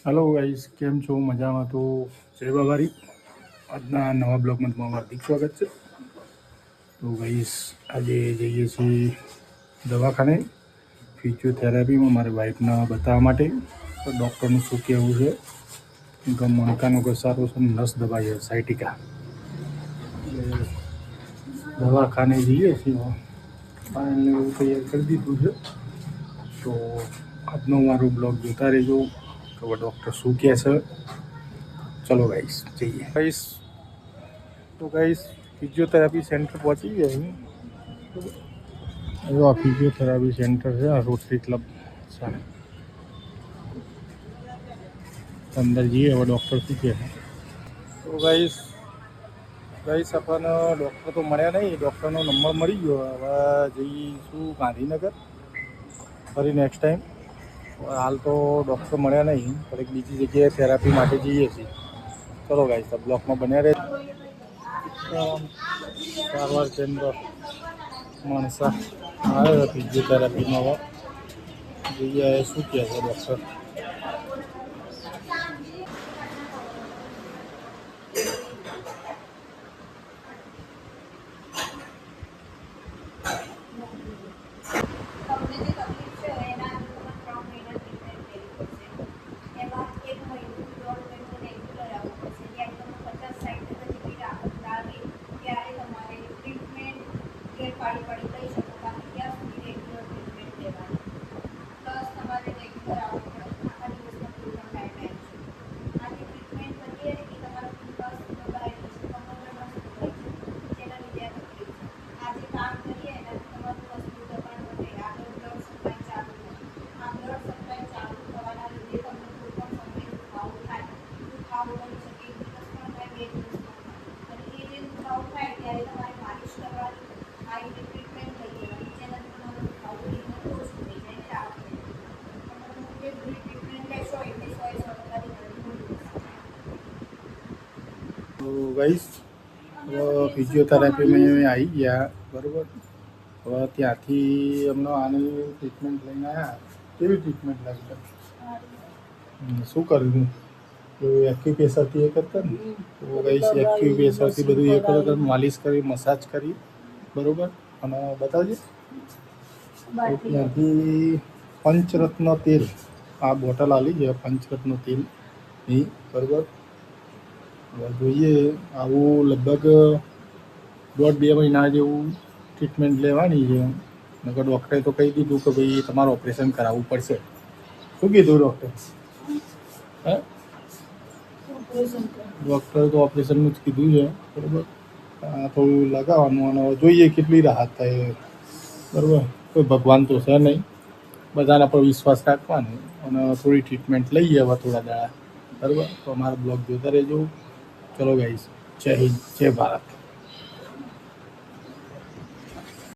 Hello guys, केम छो? मजा में तो जय बाबारी। આજના નવા બ્લોગમાં તમારું હાર્દિક સ્વાગત છે। તો ગાઈસ આજે જઈએ છીએ દવાખાને ફિઝિયોથેરાપીમાં મારી વાઈફને બતાવવા માટે। તો ડૉક્ટરનું શું કહેવું છે કે મણકાનો ઘસારો છે, નસ દબાઈ છે સાયટિકા, એટલે દવાખાને જઈએ છીએ। ફાઇનલી એવું તૈયાર કરી દીધું છે। તો આજનો મારો બ્લોગ જોતા રહેજો કે ડૉક્ટર શું કહે છે। चलो गाइस चाहिए गाइस। तो गाइस फिजियोथेरापी सेंटर पहुंची गए हैं। तो फिजियोथेरापी सेंटर है रोटरी क्लब सामने। अंदर जी है डॉक्टर શું કહે છે। તો ગાઈસ આપણને ડૉક્ટર તો મળ્યા નહીં, ડૉક્ટરનો નંબર મળી ગયો। હવે જઈશું ગાંધીનગર ફરી નેક્સ્ટ ટાઈમ। હાલ તો ડૉક્ટર મળ્યા નહીં, પણ એક બીજી જગ્યાએ થેરાપી માટે જઈએ છીએ। चलो गाइस सब ब्लॉक में बने रहे। सारवार केंद्र मानसा आए फिजियोथेरापी में જોઈએ શું કહે છે ડૉક્ટર। તો ગાઈસ ફિઝિયોથેરાપીમાં આવી ગયા બરાબર। હવે ત્યાંથી અમને આની ટ્રીટમેન્ટ લઈને આવ્યા। કેવી ટ્રીટમેન્ટ લાગી? શું કર્યું? તો એક્યુપ્રેશરથી એ કરતા ને, તો ગાઈસ એક્યુપ્રેશરથી બધું એ કરતા, માલિશ કરી, મસાજ કરી બરાબર। અને બતાવજે ત્યાંથી પંચરત્ન તેલ, આ બોટલ આવી છે પંચરત્ન તેલ એ બરાબર। હવે જોઈએ આવું લગભગ 1.5-2 મહિના જેવું ટ્રીટમેન્ટ લેવાની છે। નકર ડૉક્ટરે તો કહી દીધું કે ભાઈ તમારે ઓપરેશન કરાવવું પડશે। શું કીધું ડૉક્ટર? હે, ડૉક્ટરે તો ઓપરેશનનું જ કીધું છે બરાબર। આ થોડું લગાવવાનું અને જોઈએ કેટલી રાહત થાય બરાબર। કોઈ ભગવાન તો છે નહીં, બધાના પર વિશ્વાસ રાખવાનો અને થોડી ટ્રીટમેન્ટ લઈએ હવે થોડા દાડા બરાબર। તો અમારા બ્લોગ જોતા રહેજો। ચલો ગાઈસ, જય હિન્દ, જય ભારત।